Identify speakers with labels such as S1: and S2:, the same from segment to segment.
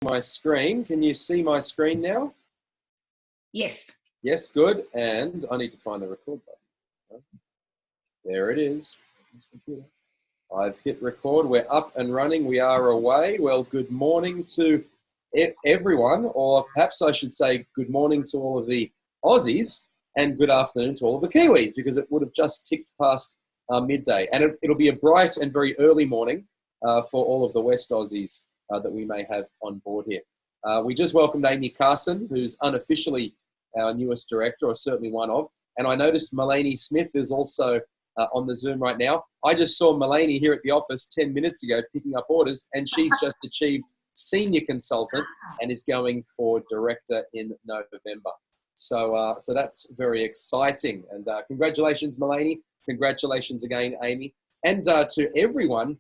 S1: My screen. Can you see my screen now?
S2: Yes.
S1: Yes, good. And I need to find the record button. There it is. I've hit record. We're up and running. We are away. Well, good morning to everyone, or perhaps I should say good morning to all of the Aussies and good afternoon to all of the Kiwis, because it would have just ticked past midday. And it'll be a bright and very early morning for all of the West Aussies that we may have on board here. We just welcomed Amy Carson, who's unofficially our newest director, or certainly one of. And I noticed Melanie Smith is also on the Zoom right now. I just saw Melanie here at the office 10 minutes ago picking up orders, and she's just achieved senior consultant and is going for director in November. So that's very exciting. And congratulations, Melanie. Congratulations again, Amy. And to everyone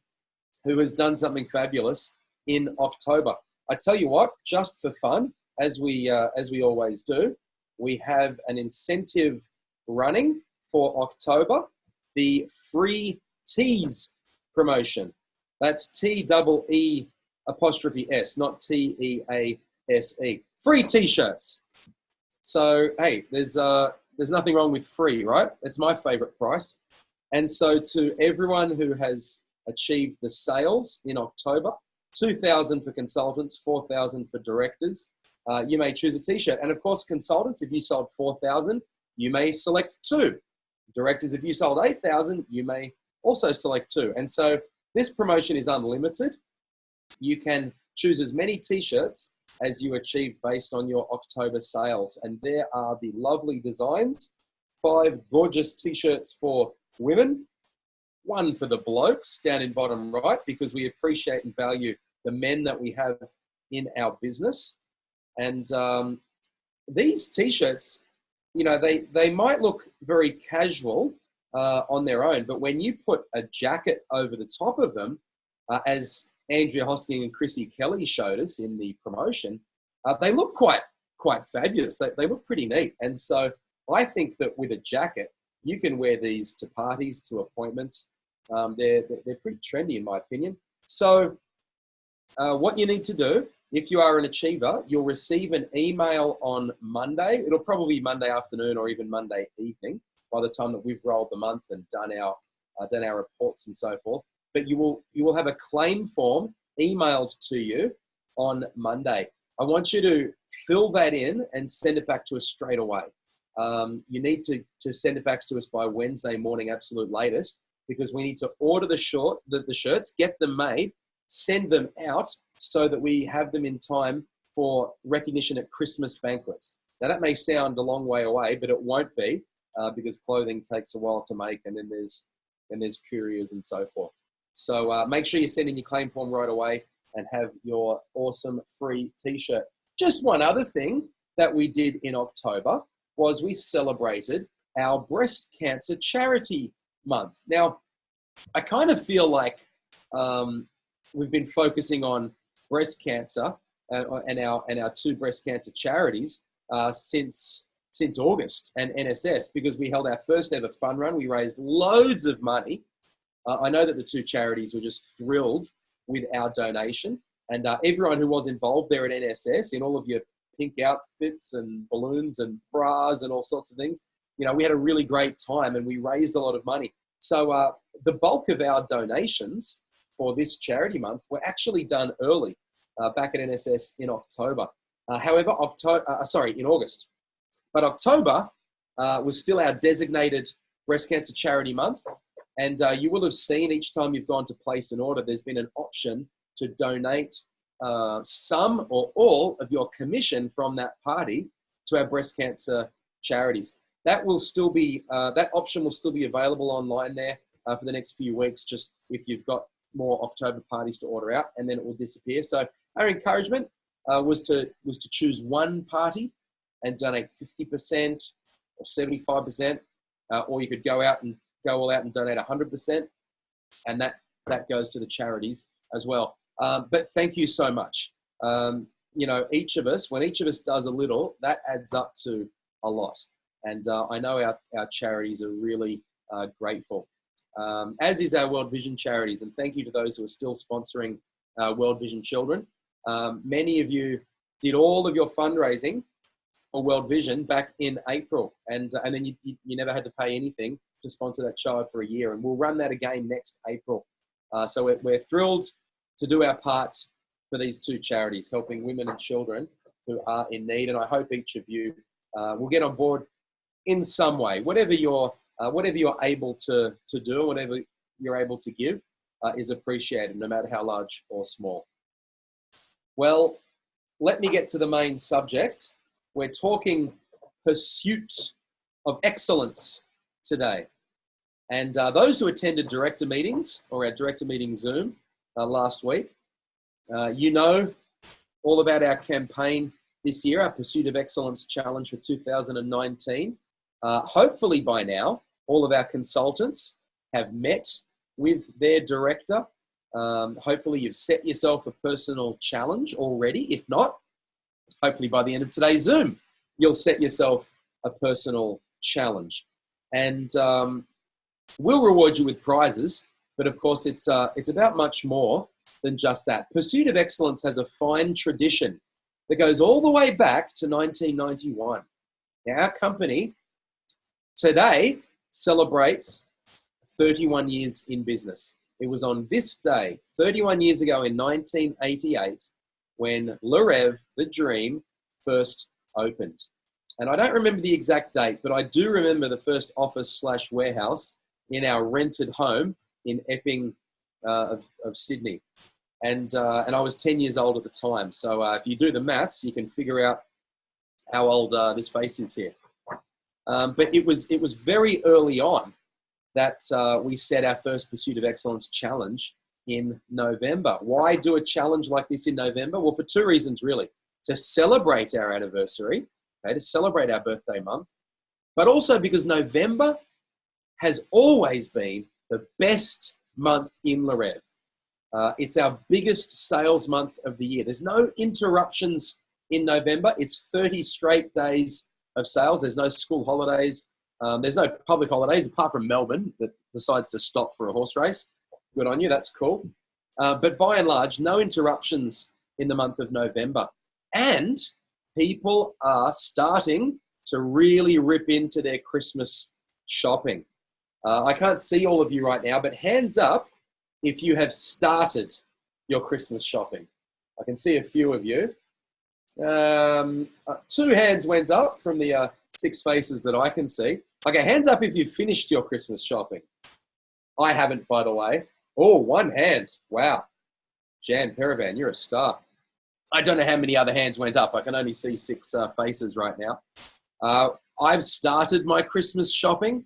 S1: who has done something fabulous in October. I tell you what, just for fun, as we always do, we have an incentive running for October, the Free Tees promotion. That's T-E-E apostrophe S, not T-E-A-S-E. Free T-shirts. So, hey, there's nothing wrong with free, right? It's my favorite price. And so to everyone who has achieved the sales in October, 2,000 for consultants, 4,000 for directors, you may choose a T-shirt. And of course, consultants, if you sold 4,000, you may select 2. Directors, if you sold 8,000, you may also select 2. And so this promotion is unlimited. You can choose as many T-shirts as you achieve based on your October sales. And there are the lovely designs, 5 gorgeous T-shirts for women, 1 for the blokes down in bottom right, because we appreciate and value the men that we have in our business. And these T-shirts, you know, they might look very casual on their own, but when you put a jacket over the top of them, as Andrea Hosking and Chrissy Kelly showed us in the promotion, they look quite fabulous. They look pretty neat. And so I think that with a jacket, you can wear these to parties, to appointments. They're pretty trendy in my opinion. So what you need to do, if you are an achiever, you'll receive an email on Monday. It'll probably be Monday afternoon or even Monday evening by the time that we've rolled the month and done our reports and so forth. But you will have a claim form emailed to you on Monday. I want you to fill that in and send it back to us straight away. You need to send it back to us by Wednesday morning, absolute latest, because we need to order the shirts, get them made, send them out so that we have them in time for recognition at Christmas banquets. Now that may sound a long way away, but it won't be because clothing takes a while to make, and then there's couriers and so forth. So make sure you send in your claim form right away and have your awesome free T-shirt. Just one other thing that we did in October was we celebrated our breast cancer charity month. Now, I kind of feel like we've been focusing on breast cancer and our 2 breast cancer charities since August, and NSS, because we held our first ever fun run. We raised loads of money. I know that the 2 charities were just thrilled with our donation, and everyone who was involved there at NSS in all of your pink outfits and balloons and bras and all sorts of things, you know, we had a really great time and we raised a lot of money. So the bulk of our donations for this charity month were actually done early back at NSS in October. However, in August. But October was still our designated breast cancer charity month. And you will have seen each time you've gone to place an order, there's been an option to donate some or all of your commission from that party to our breast cancer charities. That will still be, that option will still be available online there for the next few weeks, just if you've got more October parties to order out, and then it will disappear. So our encouragement was to choose one party and donate 50% or 75%, or you could go all out and donate 100%, and that goes to the charities as well. But thank you so much. You know, when each of us does a little, that adds up to a lot. And I know our charities are really grateful, as is our World Vision charities. And thank you to those who are still sponsoring World Vision Children. Many of you did all of your fundraising for World Vision back in April, and then you never had to pay anything to sponsor that child for a year. And we'll run that again next April. So we're thrilled to do our part for these two charities, helping women and children who are in need. And I hope each of you will get on board in some way. Whatever you're able to do, whatever you're able to give is appreciated, no matter how large or small. Well, let me get to the main subject. We're talking pursuit of excellence today. And those who attended director meetings or our director meeting Zoom last week, you know all about our campaign this year, our Pursuit of Excellence Challenge for 2019. Hopefully by now, all of our consultants have met with their director. Hopefully you've set yourself a personal challenge already. If not, hopefully by the end of today's Zoom, you'll set yourself a personal challenge. And we'll reward you with prizes, but of course it's about much more than just that. Pursuit of Excellence has a fine tradition that goes all the way back to 1991. Now, our company today celebrates 31 years in business. It was on this day, 31 years ago in 1988, when Le Rêve, the dream, first opened. And I don't remember the exact date, but I do remember the first office/warehouse in our rented home in Epping of Sydney. And I was 10 years old at the time. So if you do the maths, you can figure out how old this face is here. But it was very early on that we set our first Pursuit of Excellence challenge in November. Why do a challenge like this in November? Well, for two reasons, really. To celebrate our anniversary, okay, to celebrate our birthday month, but also because November has always been the best month in Le Rêve. It's our biggest sales month of the year. There's no interruptions in November. It's 30 straight days of sales. There's no school holidays. There's no public holidays apart from Melbourne that decides to stop for a horse race. Good on you, that's cool. But by and large, no interruptions in the month of November. And people are starting to really rip into their Christmas shopping. I can't see all of you right now, but hands up if you have started your Christmas shopping. I can see a few of you. 2 hands went up from the 6 faces that I can see. Okay, hands up if you've finished your Christmas shopping. I haven't, by the way. Oh, 1 hand. Wow. Jan Perivan, you're a star. I don't know how many other hands went up. I can only see 6 faces right now. I've started my Christmas shopping,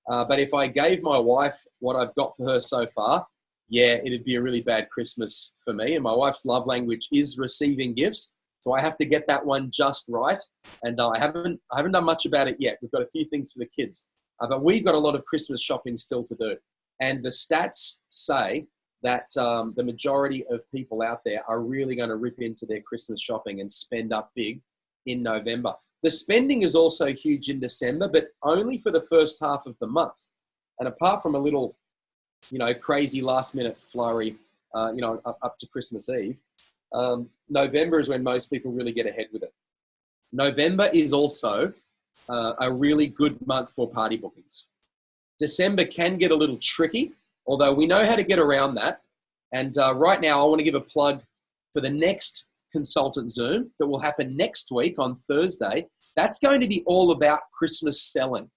S1: but if I gave my wife what I've got for her so far, yeah, it'd be a really bad Christmas for me. And my wife's love language is receiving gifts, so I have to get that one just right. And I haven't done much about it yet. We've got a few things for the kids, but we've got a lot of Christmas shopping still to do. And the stats say that the majority of people out there are really going to rip into their Christmas shopping and spend up big in November. The spending is also huge in December, but only for the first half of the month. And apart from a little, crazy last minute flurry, up to Christmas Eve, November is when most people really get ahead with it. November is also a really good month for party bookings. December can get a little tricky, although we know how to get around that. And right now, I want to give a plug for the next Consultant Zoom that will happen next week on Thursday. That's going to be all about Christmas selling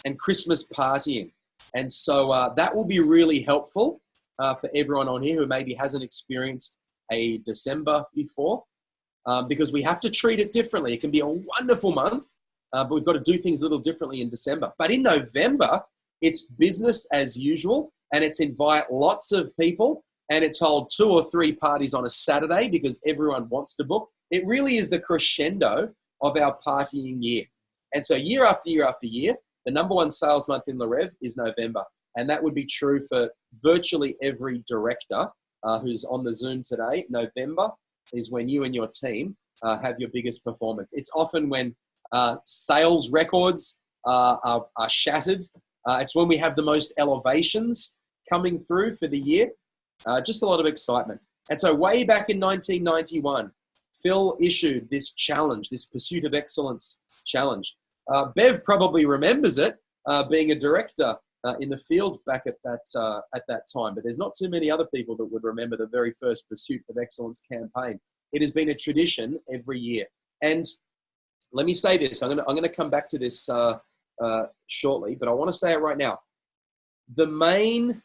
S1: and Christmas partying. And so that will be really helpful for everyone on here who maybe hasn't experienced a December before, because we have to treat it differently. It can be a wonderful month, but we've got to do things a little differently in December. But in November, it's business as usual, and it's invite lots of people, and it's hold 2 or 3 parties on a Saturday because everyone wants to book. It really is the crescendo of our partying year. And so year after year after year, the number 1 sales month in Le Rêve is November. And that would be true for virtually every director who's on the Zoom today. November is when you and your team have your biggest performance. It's often when sales records are shattered. It's when we have the most elevations coming through for the year. Just a lot of excitement. And so way back in 1991, Phil issued this challenge, this Pursuit of Excellence challenge. Bev probably remembers it, being a director in the field back at that time, but there's not too many other people that would remember the very first Pursuit of Excellence campaign. It has been a tradition every year. And let me say this, I'm going to come back to this shortly, but I want to say it right now. The main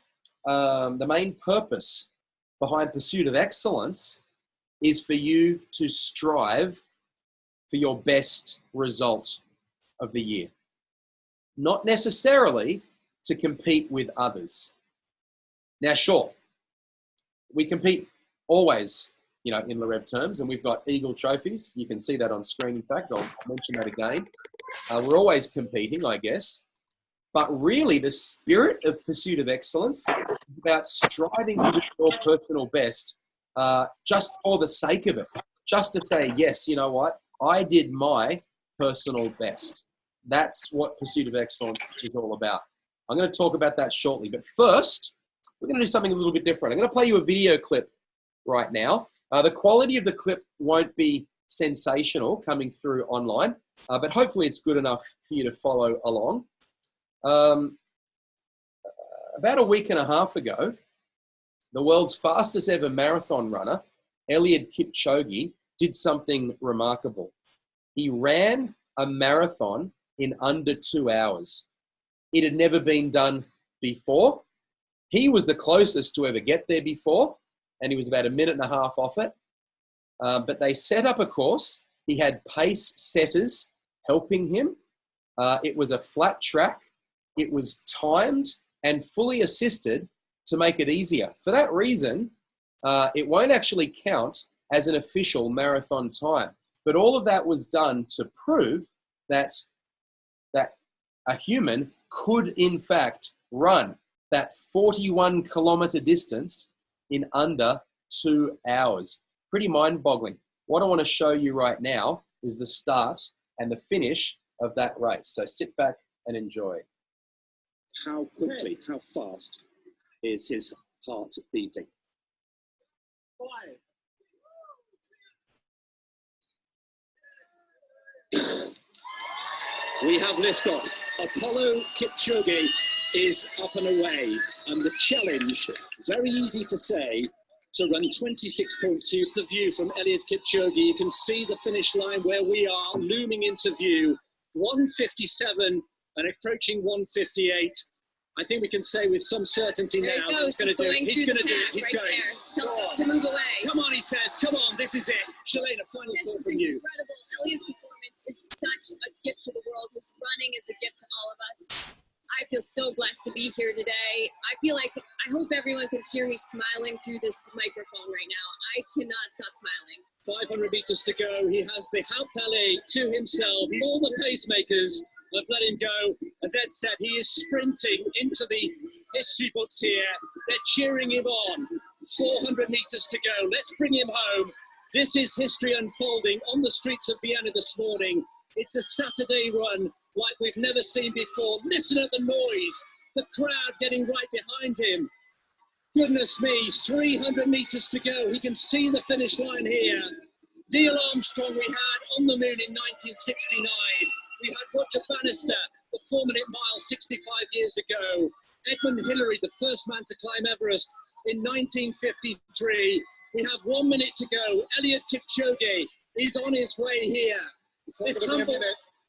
S1: purpose behind Pursuit of Excellence is for you to strive for your best result of the year. Not necessarily to compete with others. Now, sure, we compete always, in Larev terms, and we've got Eagle trophies. You can see that on screen. In fact, I'll mention that again. We're always competing, I guess. But really, the spirit of Pursuit of Excellence is about striving to do your personal best just for the sake of it. Just to say, yes, you know what? I did my personal best. That's what Pursuit of Excellence is all about. I'm going to talk about that shortly. But first, we're going to do something a little bit different. I'm going to play you a video clip right now. The quality of the clip won't be sensational coming through online, but hopefully it's good enough for you to follow along. About a week and a half ago, the world's fastest ever marathon runner, Eliud Kipchoge, did something remarkable. He ran a marathon in under 2 hours. It had never been done before. He was the closest to ever get there before, and he was about a minute and a half off it. But they set up a course. He had pace setters helping him. It was a flat track. It was timed and fully assisted to make it easier. For that reason, it won't actually count as an official marathon time. But all of that was done to prove that a human could, in fact, run that 41-kilometer distance in under 2 hours. Pretty mind-boggling. What I want to show you right now is the start and the finish of that race. So sit back and enjoy.
S3: How quickly, how fast is his heart beating? 5. We have liftoff. Apollo Kipchoge is up and away. And the challenge, very easy to say, to run 26.2 is the view from Eliud Kipchoge. You can see the finish line where we are looming into view. 1:57 and approaching 1:58. I think we can say with some certainty
S4: there
S3: now
S4: he goes.
S3: he's going to do it. He's going to do it. He's
S4: right
S3: going.
S4: there. Tells him to move away.
S3: Come on, he says. Come on, this is it. Shalane, a final
S4: This
S3: thought
S4: is
S3: from you.
S4: incredible. Eliud's performance is such a gift to the world. His running is a gift to all of us. I feel so blessed to be here today. I feel like, I hope everyone can hear me smiling through this microphone right now. I cannot stop smiling.
S3: 500 meters to go. He has the Haupt Alley to himself. All the pacemakers have let him go. As Ed said, he is sprinting into the history books here. They're cheering him on. 400 meters to go. Let's bring him home. This is history unfolding on the streets of Vienna this morning. It's a Saturday run like we've never seen before. Listen at the noise. The crowd getting right behind him. Goodness me, 300 meters to go. He can see the finish line here. Neil Armstrong we had on the moon in 1969. We had Roger Bannister, the 4-minute mile 65 years ago. Edmund Hillary, the first man to climb Everest in 1953. We have 1 minute to go. Eliud Kipchoge is on his way here.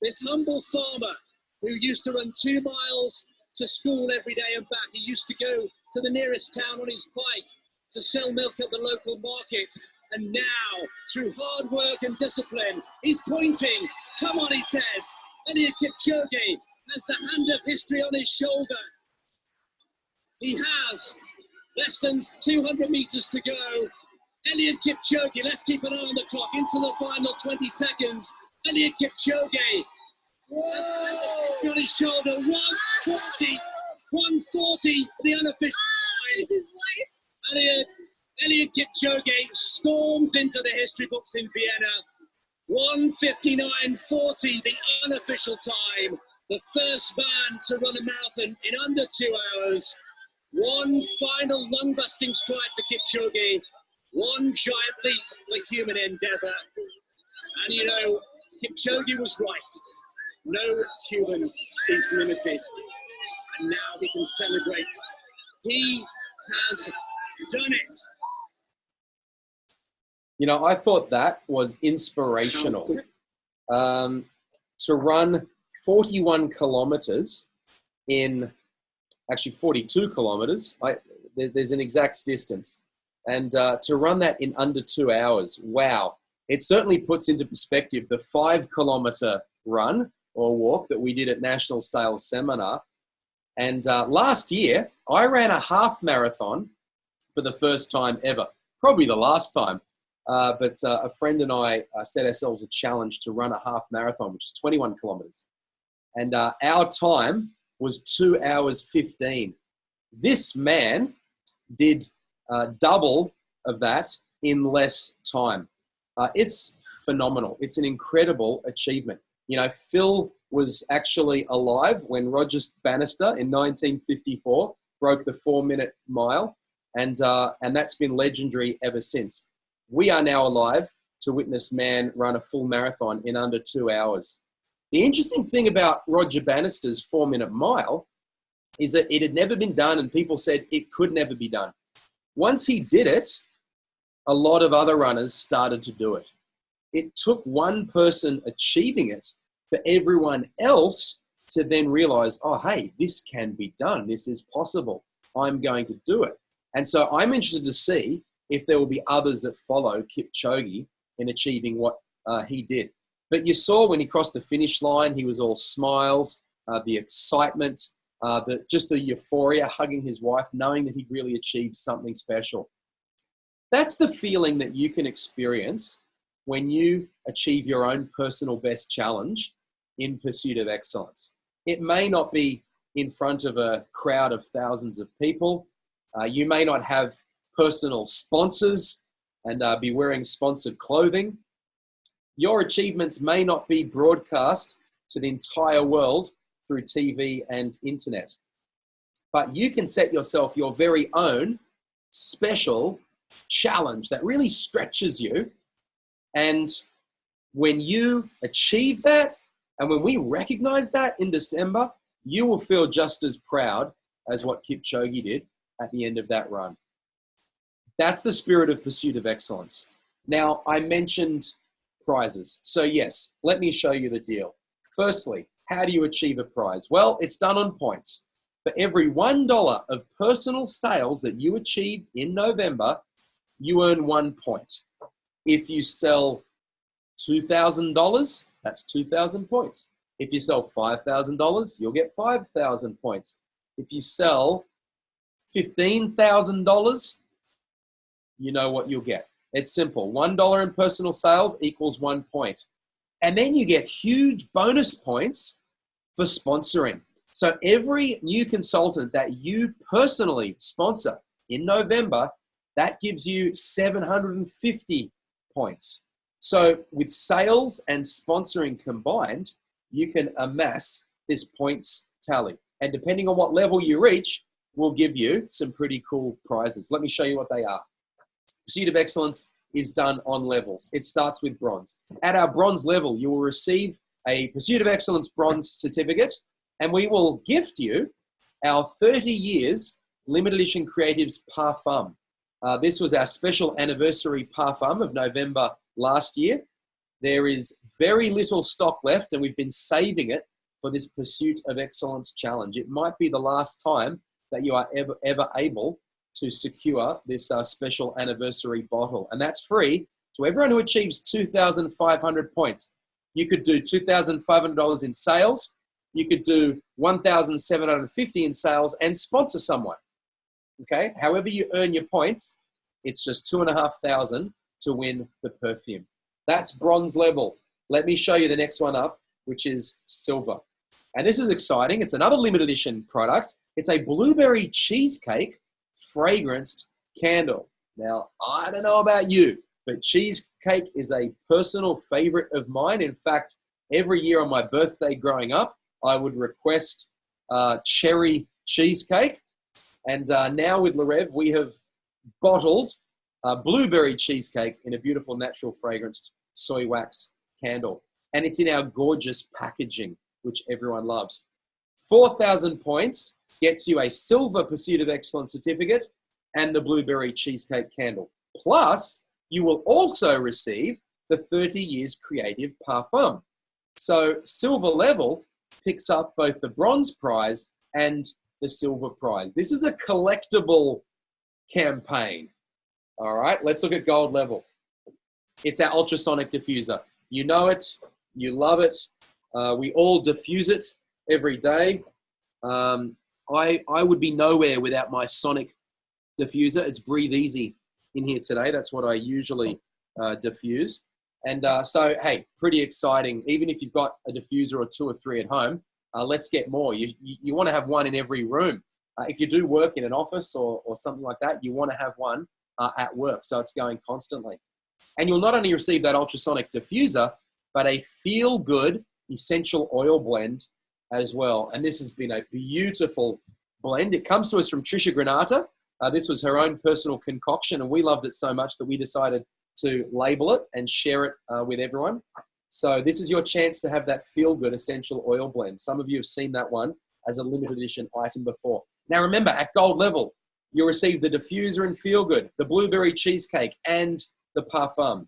S3: This humble farmer who used to run 2 miles to school every day and back. He used to go to the nearest town on his bike to sell milk at the local market. And now, through hard work and discipline, he's pointing. Come on, he says. Eliud Kipchoge has the hand of history on his shoulder. He has less than 200 meters to go. Eliud Kipchoge, let's keep an eye on the clock, into the final 20 seconds. Eliud Kipchoge, on his shoulder, 140, 140, the unofficial time.
S4: There's his wife.
S3: Eliud Kipchoge storms into the history books in Vienna. 1:59.40, the unofficial time. The first man to run a marathon in under 2 hours. One final lung-busting stride for Kipchoge. One giant leap for human endeavour. And you know, Kipchoge was right. No human is limited. And now we can celebrate. He has done it.
S1: You know, I thought that was inspirational. To run 41 kilometers in, actually 42 kilometers. There's an exact distance. And to run that in under 2 hours, wow. It certainly puts into perspective the 5 kilometer run or walk that we did at National Sales Seminar. And last year, I ran a half marathon for the first time ever, probably the last time. But a friend and I set ourselves a challenge to run a half marathon, which is 21 kilometers. And our time was 2 hours 15. This man did double of that in less time. It's phenomenal. It's an incredible achievement. You know, Phil was actually alive when Roger Bannister in 1954 broke the 4-minute mile, and that's been legendary ever since. We are now alive to witness man run a full marathon in under 2 hours. The interesting thing about Roger Bannister's 4-minute mile is that it had never been done, and people said it could never be done. Once he did it, a lot of other runners started to do it. It took one person achieving it for everyone else to then realize, oh, hey, this can be done. This is possible. I'm going to do it. And so I'm interested to see if there will be others that follow Kipchoge in achieving what he did. But you saw when he crossed the finish line, he was all smiles, the excitement, just the euphoria, hugging his wife, knowing that he'd really achieved something special. That's the feeling that you can experience when you achieve your own personal best challenge in pursuit of excellence. It may not be in front of a crowd of thousands of people. You may not have personal sponsors and be wearing sponsored clothing. Your achievements may not be broadcast to the entire world through TV and internet. But you can set yourself your very own special challenge that really stretches you. And when you achieve that, and when we recognize that in December, you will feel just as proud as what Kipchoge did at the end of that run. That's the spirit of pursuit of excellence. Now, I mentioned prizes. So yes, let me show you the deal. Firstly, how do you achieve a prize? Well, it's done on points. For every $1 of personal sales that you achieve in November, you earn 1 point. If you sell $2,000, that's 2,000 points. If you sell $5,000, you'll get 5,000 points. If you sell $15,000, you know what you'll get. It's simple. $1 in personal sales equals 1 point. And then you get huge bonus points for sponsoring. So every new consultant that you personally sponsor in November, that gives you 750 points. So with sales and sponsoring combined, you can amass this points tally. And depending on what level you reach, we'll give you some pretty cool prizes. Let me show you what they are. Pursuit of Excellence is done on levels. It starts with bronze. At our bronze level, you will receive a Pursuit of Excellence bronze certificate, and we will gift you our 30 years limited edition Creatives Parfum. This was our special anniversary parfum of November last year. There is very little stock left, and we've been saving it for this Pursuit of Excellence challenge. It might be the last time that you are ever able to secure this special anniversary bottle. And that's free to everyone who achieves 2,500 points. You could do $2,500 in sales. You could do $1,750 in sales and sponsor someone. Okay, however you earn your points, it's just $2,500 to win the perfume. That's bronze level. Let me show you the next one up, which is silver. And this is exciting. It's another limited edition product. It's a blueberry cheesecake fragranced candle. Now, I don't know about you, but cheesecake is a personal favorite of mine. In fact, every year on my birthday growing up, I would request cherry cheesecake. And now with Larev, we have bottled blueberry cheesecake in a beautiful natural fragranced soy wax candle. And it's in our gorgeous packaging, which everyone loves. 4,000 points gets you a silver Pursuit of Excellence certificate and the blueberry cheesecake candle. Plus, you will also receive the 30 Years Creative Parfum. So silver level picks up both the bronze prize and the silver prize. This is a collectible campaign. All right, let's look at gold level. It's our ultrasonic diffuser. You know it, you love it. We all diffuse it every day. I would be nowhere without my sonic diffuser. It's Breathe Easy in here today. That's what I usually diffuse. And so, hey, pretty exciting. Even if you've got a diffuser or 2 or 3 at home, let's get more. You want to have one in every room. If you do work in an office or something like that, you want to have one at work, so it's going constantly. And you'll not only receive that ultrasonic diffuser, but a feel-good essential oil blend as well. And this has been a beautiful blend. It comes to us from Trisha Granata. This was her own personal concoction, and we loved it so much that we decided to label it and share it with everyone. So this is your chance to have that feel-good essential oil blend. Some of you have seen that one as a limited edition item before. Now remember, at gold level, you'll receive the diffuser and feel-good, the blueberry cheesecake, and the parfum.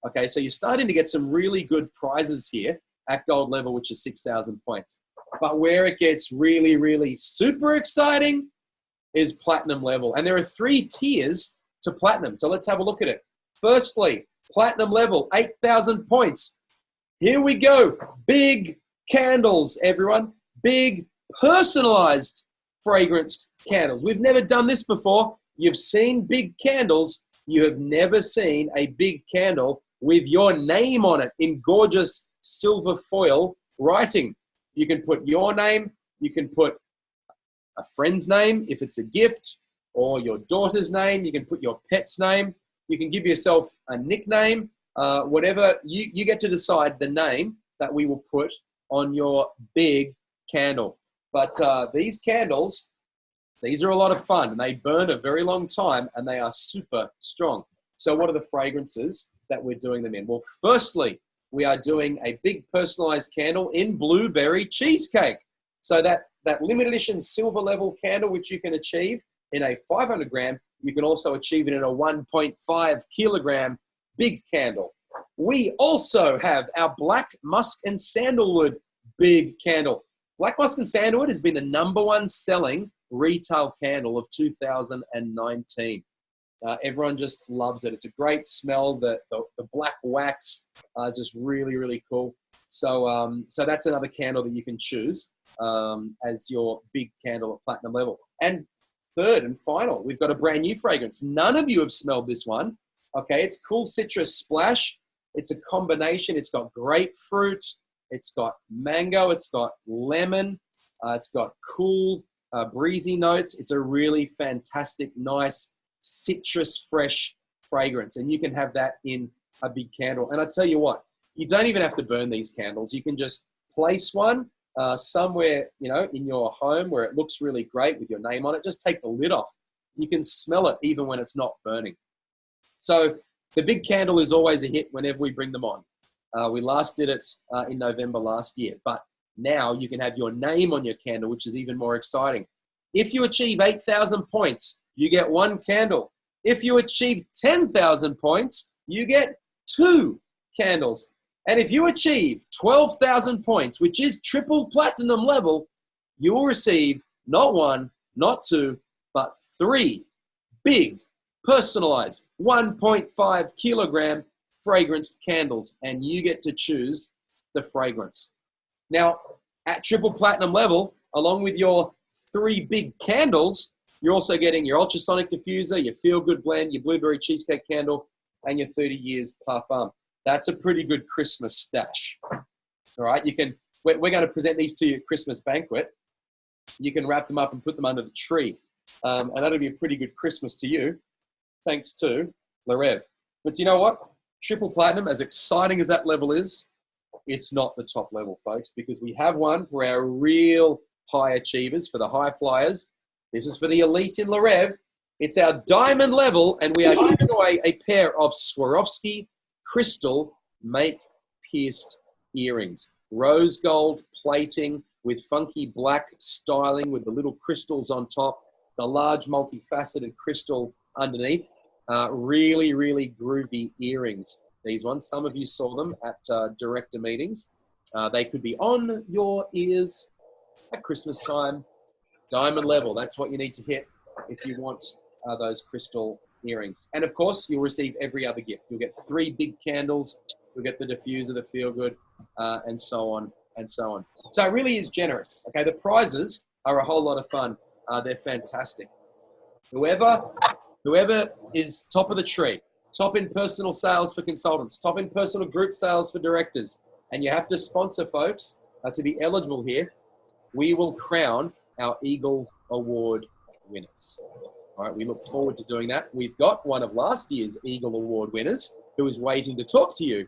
S1: Okay, so you're starting to get some really good prizes here at gold level, which is 6,000 points. But where it gets really, really super exciting is platinum level. And there are 3 tiers to platinum. So let's have a look at it. Firstly, platinum level, 8,000 points. Here we go. Big candles, everyone. Big personalized fragranced candles. We've never done this before. You've seen big candles. You have never seen a big candle with your name on it in gorgeous silver foil writing. You can put your name. You can put a friend's name if it's a gift, or your daughter's name. You can put your pet's name. You can give yourself a nickname, whatever. You get to decide the name that we will put on your big candle. But these candles, these are a lot of fun, and they burn a very long time, and they are super strong. So what are the fragrances that we're doing them in? Well, firstly, we are doing a big personalized candle in blueberry cheesecake. So that limited edition silver level candle, which you can achieve in a 500 gram, you can also achieve it in a 1.5 kilogram big candle. We also have our black musk and sandalwood big candle. Black musk and sandalwood has been the #1 selling retail candle of 2019. Everyone just loves it. It's a great smell. The black wax is just really, really cool. So that's another candle that you can choose as your big candle at platinum level. And third and final, we've got a brand new fragrance. None of you have smelled this one. Okay, it's Cool Citrus Splash. It's a combination. It's got grapefruit. It's got mango. It's got lemon. It's got cool, breezy notes. It's a really fantastic, nice, citrus fresh fragrance. And you can have that in a big candle. And I tell you what, you don't even have to burn these candles. You can just place one somewhere, in your home where it looks really great with your name on it. Just take the lid off. You can smell it even when it's not burning. So the big candle is always a hit whenever we bring them on. We last did it in November last year, but now you can have your name on your candle, which is even more exciting. If you achieve 8,000 points, you get 1 candle. If you achieve 10,000 points, you get 2 candles. And if you achieve 12,000 points, which is triple platinum level, you will receive not 1, not 2, but 3 big personalized 1.5 kilogram fragranced candles, and you get to choose the fragrance. Now, at triple platinum level, along with your 3 big candles, you're also getting your ultrasonic diffuser, your feel-good blend, your blueberry cheesecake candle, and your 30 Years Parfum. That's a pretty good Christmas stash. All right, we're going to present these to you at Christmas banquet. You can wrap them up and put them under the tree, and that'll be a pretty good Christmas to you, thanks to Larev. But you know what? Triple platinum, as exciting as that level is, it's not the top level, folks, because we have one for our real high achievers, for the high flyers. This is for the elite in Larev. It's our diamond level, and we are giving away a pair of Swarovski crystal make pierced earrings. Rose gold plating with funky black styling with the little crystals on top, the large multifaceted crystal underneath. Really, really groovy earrings. These ones, some of you saw them at director meetings. They could be on your ears at Christmas time. Diamond level, that's what you need to hit if you want those crystal earrings. And of course, you'll receive every other gift. You'll get 3 big candles, you'll get the diffuser, the feel good, and so on and so on. So it really is generous. Okay, the prizes are a whole lot of fun. They're fantastic. Whoever is top of the tree, top in personal sales for consultants, top in personal group sales for directors, and you have to sponsor folks to be eligible here, we will crown our Eagle Award winners. All right, we look forward to doing that. We've got one of last year's Eagle Award winners who is waiting to talk to you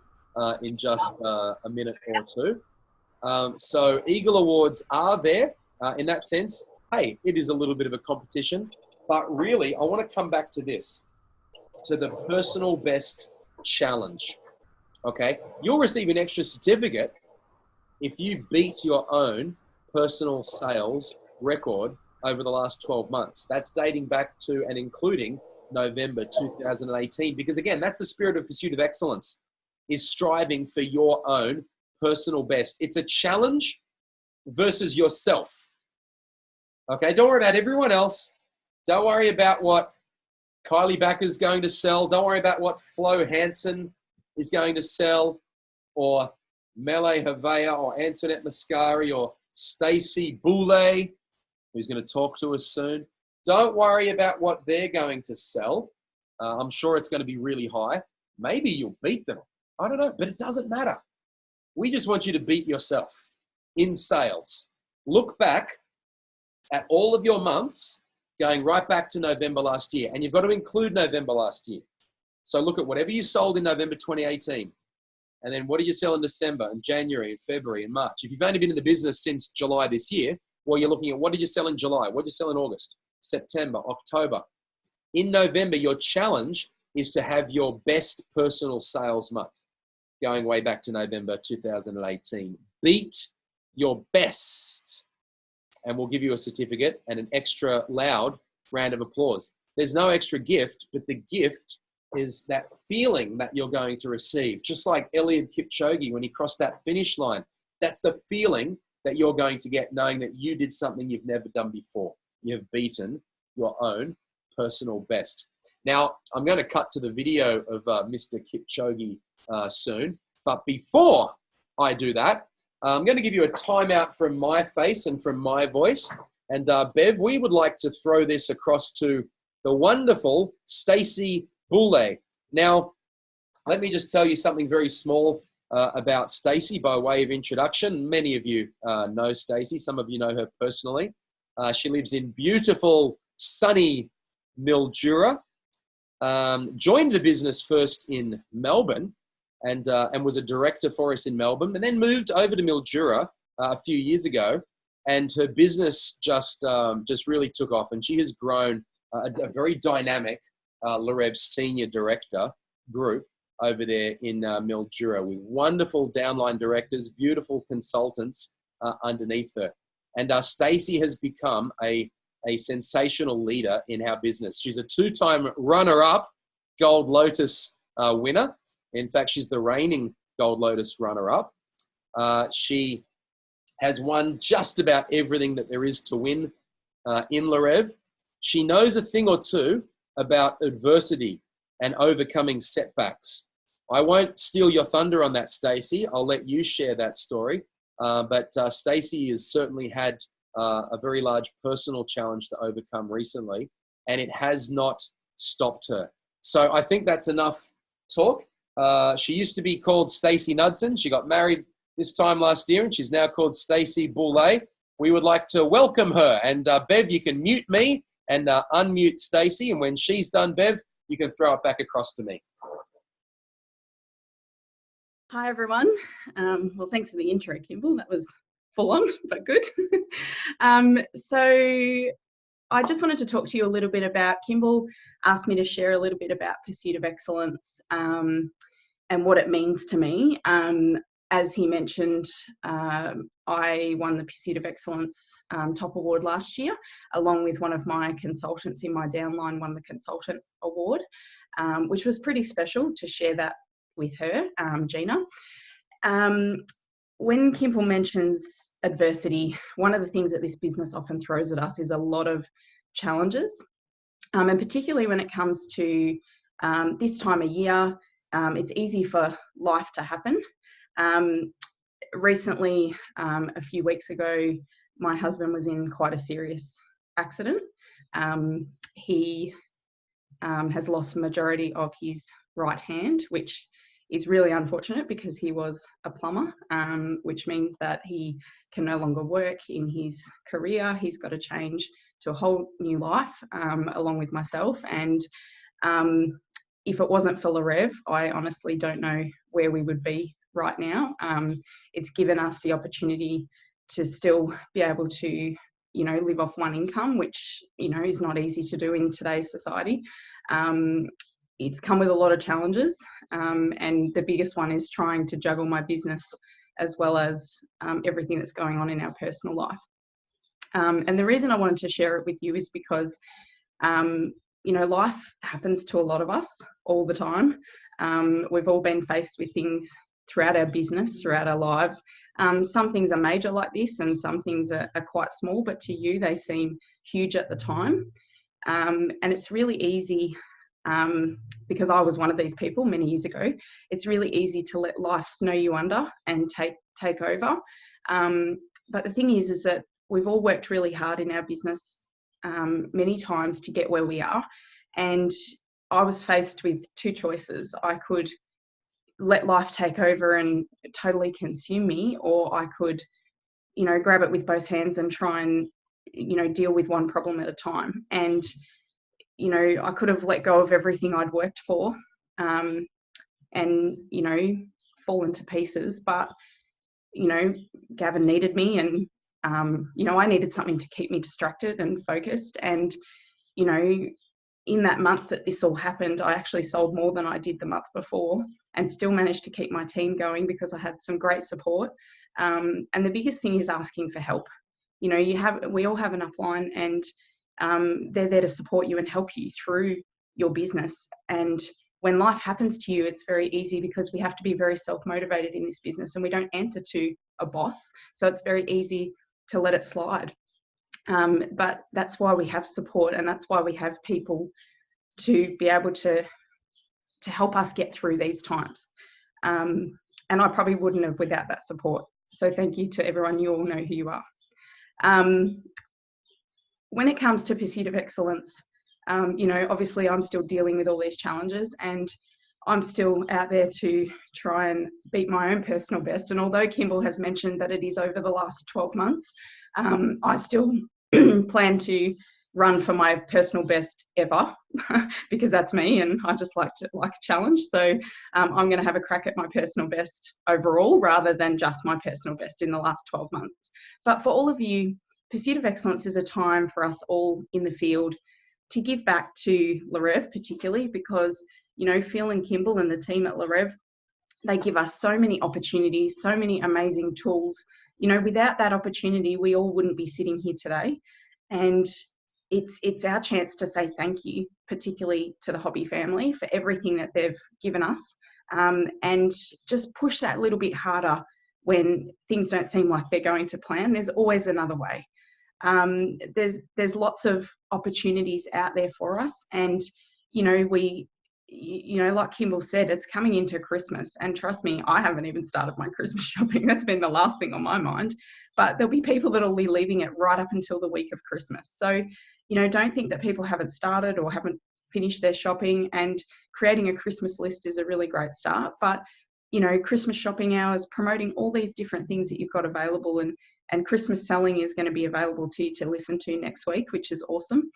S1: in just a minute or two. So Eagle Awards are there in that sense. Hey, it is a little bit of a competition, but really I want to come back to this, to the personal best challenge. Okay, you'll receive an extra certificate if you beat your own personal sales record over the last 12 months. That's dating back to and including November 2018, because again, that's the spirit of pursuit of excellence, is striving for your own personal best. It's a challenge versus yourself. Okay, don't worry about everyone else. Don't worry about what Kylie Backer's going to sell. Don't worry about what Flo Hansen is going to sell, or Mele Havea, or Antoinette Mascari, or Stacey Boulay, who's going to talk to us soon. Don't worry about what they're going to sell. I'm sure it's going to be really high. Maybe you'll beat them. I don't know, but it doesn't matter. We just want you to beat yourself in sales. Look back at all of your months going right back to November last year, and you've got to include November last year. So look at whatever you sold in November 2018, and then what do you sell in December and January and February and March? If you've only been in the business since July this year, well, you're looking at what did you sell in July? What did you sell in August, September, October? In November, your challenge is to have your best personal sales month, going way back to November 2018. Beat your best, and we'll give you a certificate and an extra loud round of applause. There's no extra gift, but the gift is that feeling that you're going to receive. Just like Eliud Kipchoge when he crossed that finish line. That's the feeling that you're going to get, knowing that you did something you've never done before. You've beaten your own personal best. Now, I'm going to cut to the video of Mr. Kipchoge soon. But before I do that, I'm going to give you a timeout from my face and from my voice. And Bev, we would like to throw this across to the wonderful Stacey Boulay. Now, let me just tell you something very small about Stacey by way of introduction. Many of you know Stacey. Some of you know her personally. She lives in beautiful, sunny Mildura. Joined the business first in Melbourne and was a director for us in Melbourne, and then moved over to Mildura a few years ago. And her business just really took off, and she has grown a very dynamic Larev senior director group over there in Mildura with wonderful downline directors, beautiful consultants underneath her. And Stacey has become a sensational leader in our business. She's a 2-time runner-up Gold Lotus winner. In fact, she's the reigning Gold Lotus runner-up. She has won just about everything that there is to win in Larev. She knows a thing or two about adversity and overcoming setbacks. I won't steal your thunder on that, Stacey. I'll let you share that story. But Stacey has certainly had a very large personal challenge to overcome recently, and it has not stopped her. So I think that's enough talk. She used to be called Stacey Knudsen. She got married this time last year, and she's now called Stacey Boulay. We would like to welcome her. And Bev, you can mute me and unmute Stacey. And when she's done, Bev, you can throw it back across to me.
S5: Hi, everyone. Well, thanks for the intro, Kimball. That was full on, but good. So I just wanted to talk to you a little bit about, Kimball asked me to share a little bit about Pursuit of Excellence and what it means to me. As he mentioned, I won the Pursuit of Excellence Top Award last year, along with one of my consultants in my downline won the Consultant Award, which was pretty special to share that with her, Gina. When Kimball mentions adversity, one of the things that this business often throws at us is a lot of challenges, and particularly when it comes to this time of year, it's easy for life to happen. Recently, a few weeks ago, my husband was in quite a serious accident. He has lost the majority of his right hand, which is really unfortunate because he was a plumber, which means that he can no longer work in his career. He's got to change to a whole new life, along with myself. And if it wasn't for Larev, I honestly don't know where we would be right now. It's given us the opportunity to still be able to, live off one income, which, is not easy to do in today's society. It's come with a lot of challenges, and the biggest one is trying to juggle my business as well as everything that's going on in our personal life. And the reason I wanted to share it with you is because, life happens to a lot of us all the time. We've all been faced with things throughout our business, throughout our lives. Some things are major like this and some things are quite small, but to you, they seem huge at the time. And it's really easy, because I was one of these people many years ago, it's really easy to let life snow you under and take over. But the thing is that we've all worked really hard in our business many times to get where we are. And I was faced with two choices. I could let life take over and totally consume me, or I could, grab it with both hands and try and, deal with one problem at a time. And, I could have let go of everything I'd worked for, and, fall into pieces. But, Gavin needed me, and, I needed something to keep me distracted and focused. And, in that month that this all happened, I actually sold more than I did the month before and still managed to keep my team going because I had some great support. And the biggest thing is asking for help. We all have an upline, and they're there to support you and help you through your business. And when life happens to you, it's very easy because we have to be very self-motivated in this business and we don't answer to a boss. So it's very easy to let it slide. But that's why we have support, and that's why we have people to be able to help us get through these times. And I probably wouldn't have without that support. So thank you to everyone. You all know who you are. When it comes to Pursuit of Excellence, obviously I'm still dealing with all these challenges, and I'm still out there to try and beat my own personal best. And although Kimball has mentioned that it is over the last 12 months, I still plan to run for my personal best ever because that's me, and I just like a challenge. So I'm going to have a crack at my personal best overall rather than just my personal best in the last 12 months. But for all of you, Pursuit of Excellence is a time for us all in the field to give back to Larev, particularly because, Phil and Kimball and the team at Larev, they give us so many opportunities, so many amazing tools. Without that opportunity, we all wouldn't be sitting here today. And it's our chance to say thank you, particularly to the Hobby family, for everything that they've given us, and just push that little bit harder when things don't seem like they're going to plan. There's always another way. There's lots of opportunities out there for us, and like Kimball said, it's coming into Christmas, and trust me, I haven't even started my Christmas shopping. That's been the last thing on my mind. But there'll be people that'll be leaving it right up until the week of Christmas. So, don't think that people haven't started or haven't finished their shopping, and creating a Christmas list is a really great start. But, Christmas shopping hours, promoting all these different things that you've got available, and Christmas selling is going to be available to you to listen to next week, which is awesome.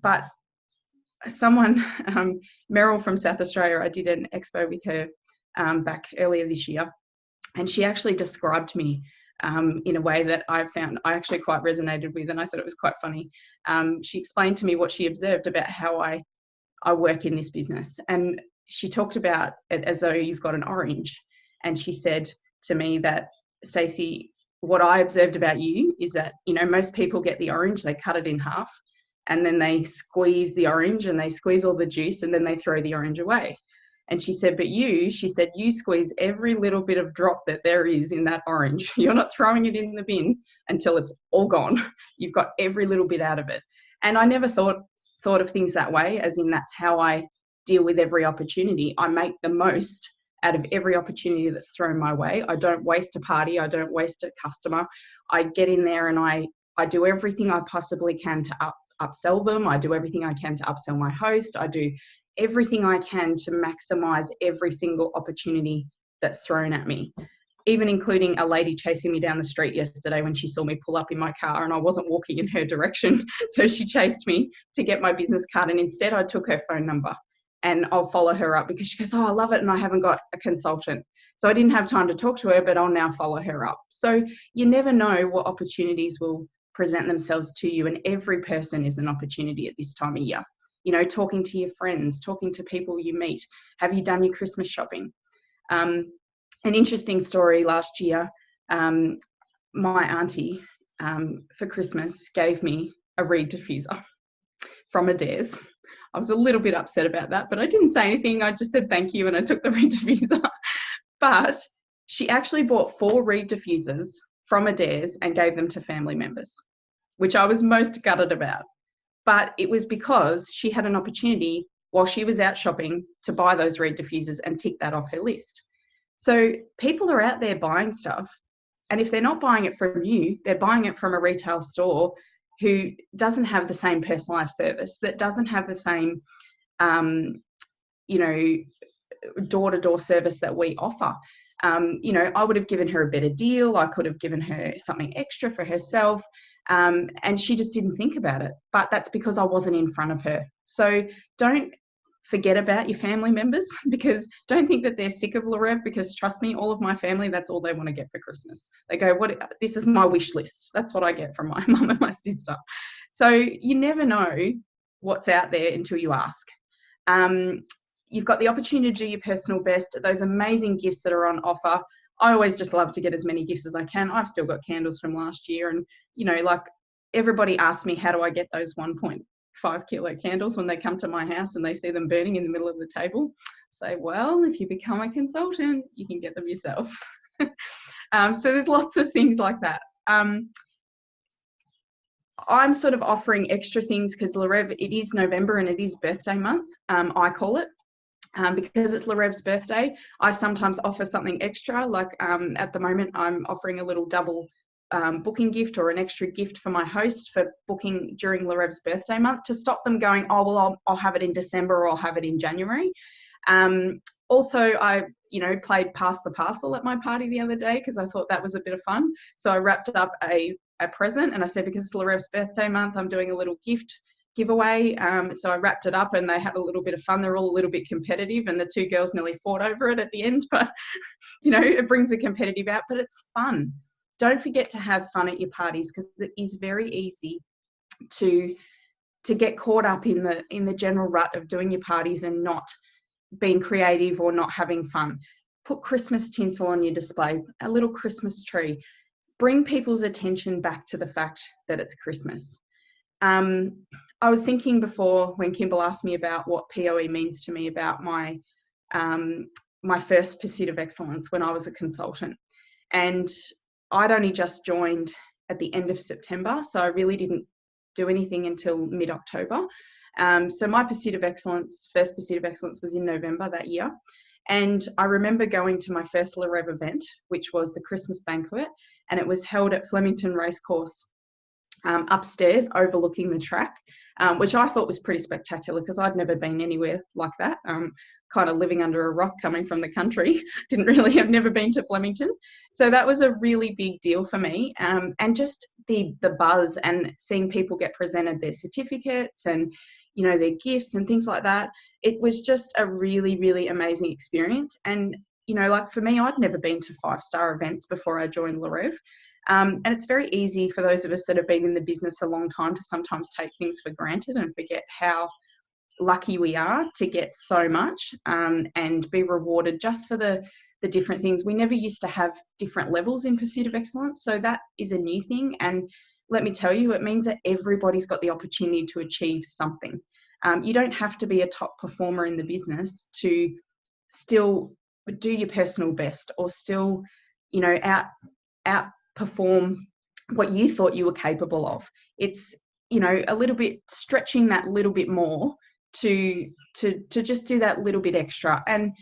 S5: But someone, Meryl from South Australia, I did an expo with her back earlier this year, and she actually described me in a way that I found I actually quite resonated with, and I thought it was quite funny. She explained to me what she observed about how I work in this business, and she talked about it as though you've got an orange. And she said to me that, Stacey, what I observed about you is that, you know, most people get the orange, they cut it in half, and then they squeeze the orange and they squeeze all the juice, and then they throw the orange away. And she said, but she said, you squeeze every little bit of drop that there is in that orange. You're not throwing it in the bin until it's all gone. You've got every little bit out of it. And I never thought of things that way, as in that's how I deal with every opportunity. I make the most out of every opportunity that's thrown my way. I don't waste a party. I don't waste a customer. I get in there and I do everything I possibly can to upsell them. I do everything I can to upsell my host. I do everything I can to maximize every single opportunity that's thrown at me, even including a lady chasing me down the street yesterday when she saw me pull up in my car and I wasn't walking in her direction. So she chased me to get my business card, and instead I took her phone number, and I'll follow her up because she goes, oh, I love it, and I haven't got a consultant. So I didn't have time to talk to her, but I'll now follow her up. So you never know what opportunities will present themselves to you, and every person is an opportunity at this time of year. You know, talking to your friends, talking to people you meet. Have you done your Christmas shopping? An interesting story last year, my auntie for Christmas gave me a reed diffuser from Adairs. I was a little bit upset about that, but I didn't say anything. I just said thank you and I took the reed diffuser. But she actually bought 4 reed diffusers from Adairs and gave them to family members, which I was most gutted about. But it was because she had an opportunity while she was out shopping to buy those reed diffusers and tick that off her list. So people are out there buying stuff, and if they're not buying it from you, they're buying it from a retail store who doesn't have the same personalized service, that doesn't have the same, door-to-door service that we offer. I would have given her a better deal. I could have given her something extra for herself. And she just didn't think about it. But that's because I wasn't in front of her. So don't forget about your family members, because don't think that they're sick of Larev, because trust me, all of my family, that's all they want to get for Christmas. They go, this is my wish list. That's what I get from my mum and my sister. So you never know what's out there until you ask. You've got the opportunity to do your personal best, those amazing gifts that are on offer. I always just love to get as many gifts as I can. I've still got candles from last year, and everybody asks me, how do I get those 1.5 kilo candles when they come to my house and they see them burning in the middle of the table? Say, well, if you become a consultant, you can get them yourself. So there's lots of things like that. I'm sort of offering extra things because Larev, it is November and it is birthday month, I call it. Because it's Larev's birthday, I sometimes offer something extra. Like at the moment, I'm offering a little double booking gift or an extra gift for my host for booking during Larev's birthday month, to stop them going, oh, well, I'll have it in December or I'll have it in January. Also, I played Pass the Parcel at my party the other day because I thought that was a bit of fun. So I wrapped up a present and I said, because it's Larev's birthday month, I'm doing a little gift giveaway. So I wrapped it up and they had a little bit of fun. They're all a little bit competitive and the 2 girls nearly fought over it at the end, but it brings the competitive out, but it's fun. Don't forget to have fun at your parties, because it is very easy to get caught up in the general rut of doing your parties and not being creative or not having fun. Put Christmas tinsel on your display, a little Christmas tree. Bring people's attention back to the fact that it's Christmas. I was thinking before, when Kimball asked me about what POE means to me, about my first pursuit of excellence when I was a consultant. And I'd only just joined at the end of September, so I really didn't do anything until mid-October. So my first pursuit of excellence was in November that year. And I remember going to my first Larev event, which was the Christmas banquet, and it was held at Flemington Racecourse, upstairs overlooking the track, which I thought was pretty spectacular because I'd never been anywhere like that. Kind of living under a rock coming from the country, have never been to Flemington. So that was a really big deal for me. And just the buzz and seeing people get presented their certificates and, their gifts and things like that. It was just a really, really amazing experience. And you know, like for me, I'd never been to 5-star events before I joined Le Rêve. And it's very easy for those of us that have been in the business a long time to sometimes take things for granted and forget how lucky we are to get so much and be rewarded just for the different things. We never used to have different levels in Pursuit of Excellence. So that is a new thing. And let me tell you, it means that everybody's got the opportunity to achieve something. You don't have to be a top performer in the business to still do your personal best or still, you know, outperform what you thought you were capable of. It's, you know, a little bit stretching that little bit more to just do that little bit extra. And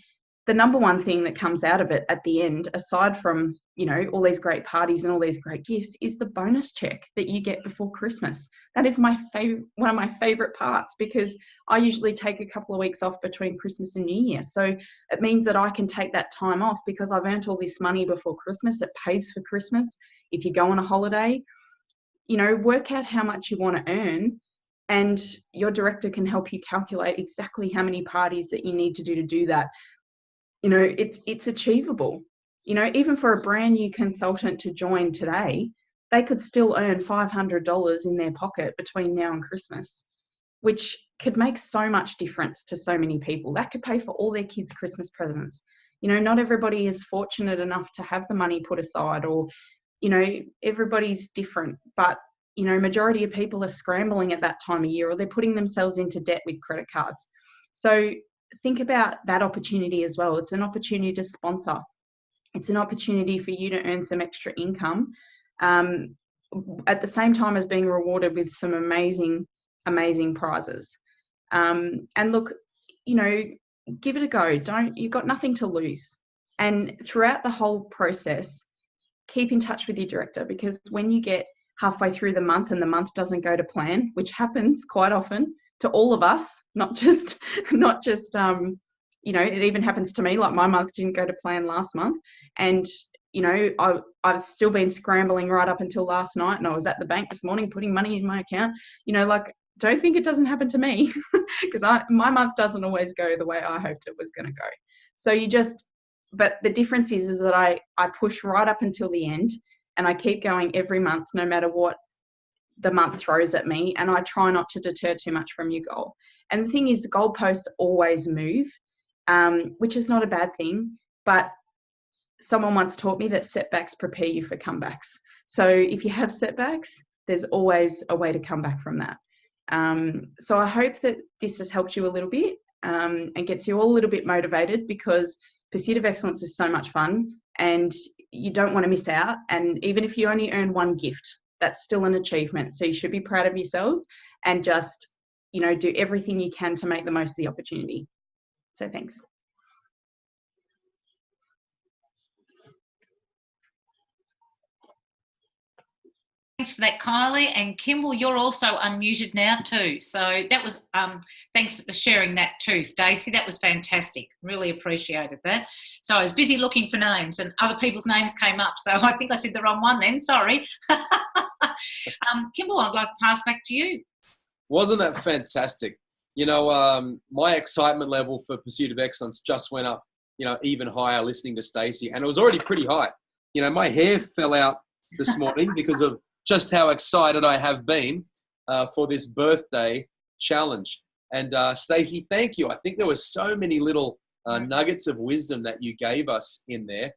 S5: the number one thing that comes out of it at the end, aside from, you know, all these great parties and all these great gifts, is the bonus check that you get before Christmas. That is my favorite, one of my favorite parts, because I usually take a couple of weeks off between Christmas and New Year. So it means that I can take that time off because I've earned all this money before Christmas. It pays for Christmas. If you go on a holiday, you know, work out how much you want to earn, and your director can help you calculate exactly how many parties that you need to do that. You know, it's achievable. You know, even for a brand new consultant to join today, they could still earn $500 in their pocket between now and Christmas, which could make so much difference to so many people. That could pay for all their kids' Christmas presents. You know, not everybody is fortunate enough to have the money put aside, or, you know, everybody's different, but, you know, majority of people are scrambling at that time of year, or they're putting themselves into debt with credit cards. So think about that opportunity as well. It's an opportunity to sponsor. It's an opportunity for you to earn some extra income at the same time as being rewarded with some amazing, amazing prizes. And look, you know, give it a go. You've got nothing to lose. And throughout the whole process, keep in touch with your director, because when you get halfway through the month and the month doesn't go to plan, which happens quite often to all of us, not just you know, it even happens to me. Like, my month didn't go to plan last month, and, you know, I've still been scrambling right up until last night, and I was at the bank this morning putting money in my account. You know, like, don't think it doesn't happen to me, because my month doesn't always go the way I hoped it was going to go. So but the difference is that I push right up until the end, and I keep going every month, no matter what the month throws at me, and I try not to deter too much from your goal. And the thing is, the goalposts always move, which is not a bad thing, but someone once taught me that setbacks prepare you for comebacks. So if you have setbacks, there's always a way to come back from that. So I hope that this has helped you a little bit and gets you all a little bit motivated, because Pursuit of Excellence is so much fun and you don't want to miss out. And even if you only earn one gift, that's still an achievement. So you should be proud of yourselves and just, you know, do everything you can to make the most of the opportunity. So thanks.
S2: Thanks for that, Kylie. And Kimball, you're also unmuted now too. So that was, thanks for sharing that too, Stacey. That was fantastic. Really appreciated that. So I was busy looking for names and other people's names came up. So I think I said the wrong one then, sorry. Kimball, I'd like to pass back to you.
S1: Wasn't that fantastic? You know, my excitement level for Pursuit of Excellence just went up, you know, even higher listening to Stacey, and it was already pretty high. You know, my hair fell out this morning because of just how excited I have been for this birthday challenge. And Stacey, thank you. I think there were so many little nuggets of wisdom that you gave us in there.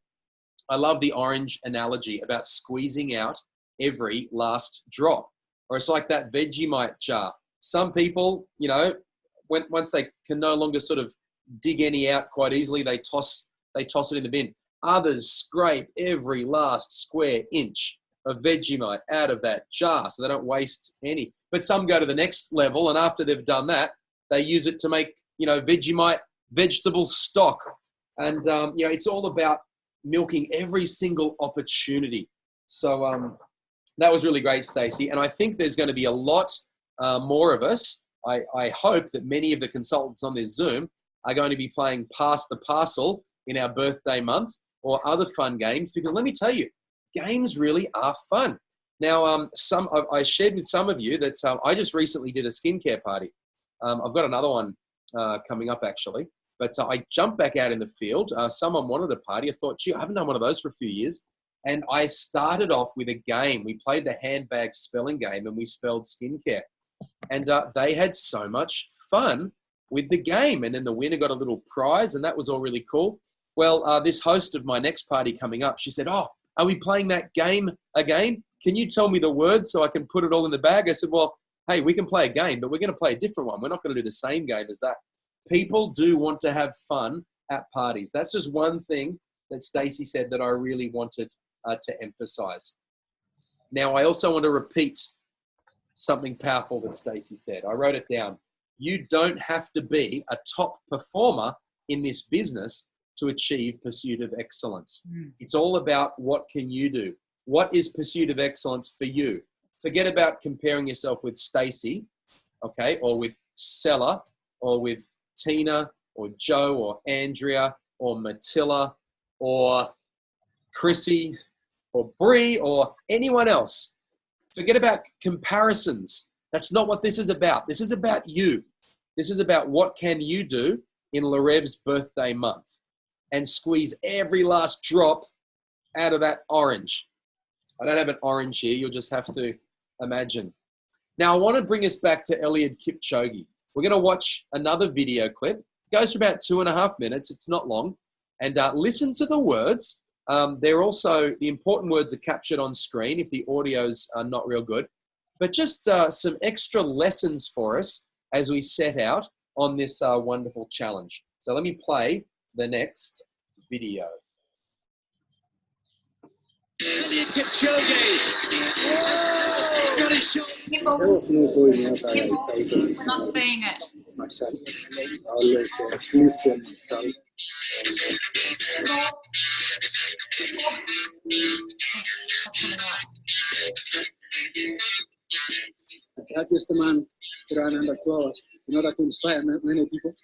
S1: I love the orange analogy about squeezing out every last drop, or it's like that Vegemite jar. Some people, you know, once they can no longer sort of dig any out quite easily, they toss it in the bin. Others scrape every last square inch of Vegemite out of that jar so they don't waste any. But some go to the next level, and after they've done that, they use it to make, you know, Vegemite vegetable stock. And, you know, it's all about milking every single opportunity. So that was really great, Stacey. And I think there's going to be a lot more of us. I hope that many of the consultants on this Zoom are going to be playing Pass the Parcel in our birthday month or other fun games, because let me tell you, games really are fun. Now, I shared with some of you that I just recently did a skincare party. I've got another one coming up, actually. But I jumped back out in the field. Someone wanted a party. I thought, gee, I haven't done one of those for a few years. And I started off with a game. We played the handbag spelling game, and we spelled skincare. And they had so much fun with the game. And then the winner got a little prize, and that was all really cool. Well, this host of my next party coming up, she said, oh, are we playing that game again? Can you tell me the words so I can put it all in the bag? I said, well, hey, we can play a game, but we're going to play a different one. We're not going to do the same game as that. People do want to have fun at parties. That's just one thing that Stacey said that I really wanted to emphasize. Now, I also want to repeat something powerful that Stacey said. I wrote it down. You don't have to be a top performer in this business to achieve pursuit of excellence. It's all about what can you do? What is pursuit of excellence for you? Forget about comparing yourself with Stacey, okay, or with Sella, or with Tina, or Joe, or Andrea, or Mattila, or Chrissy, or Bree, or anyone else. Forget about comparisons. That's not what this is about. This is about you. This is about what can you do in Larev's birthday month and squeeze every last drop out of that orange. I don't have an orange here. You'll just have to imagine. Now, I want to bring us back to Eliud Kipchoge. We're going to watch another video clip. It goes for about 2.5 minutes. It's not long. And listen to the words. They're also, the important words are captured on screen if the audios are not real good. But just some extra lessons for us as we set out on this wonderful challenge. So let me play the next video.
S3: Eliud Kipchoge. Whoa! Got his shot.
S2: Kimball,
S6: There was no going out.
S2: Kimball,
S6: I don't
S2: we're not seeing it.
S6: myself. I always believe in myself. That is the man to run under 2 hours in order to inspire many people.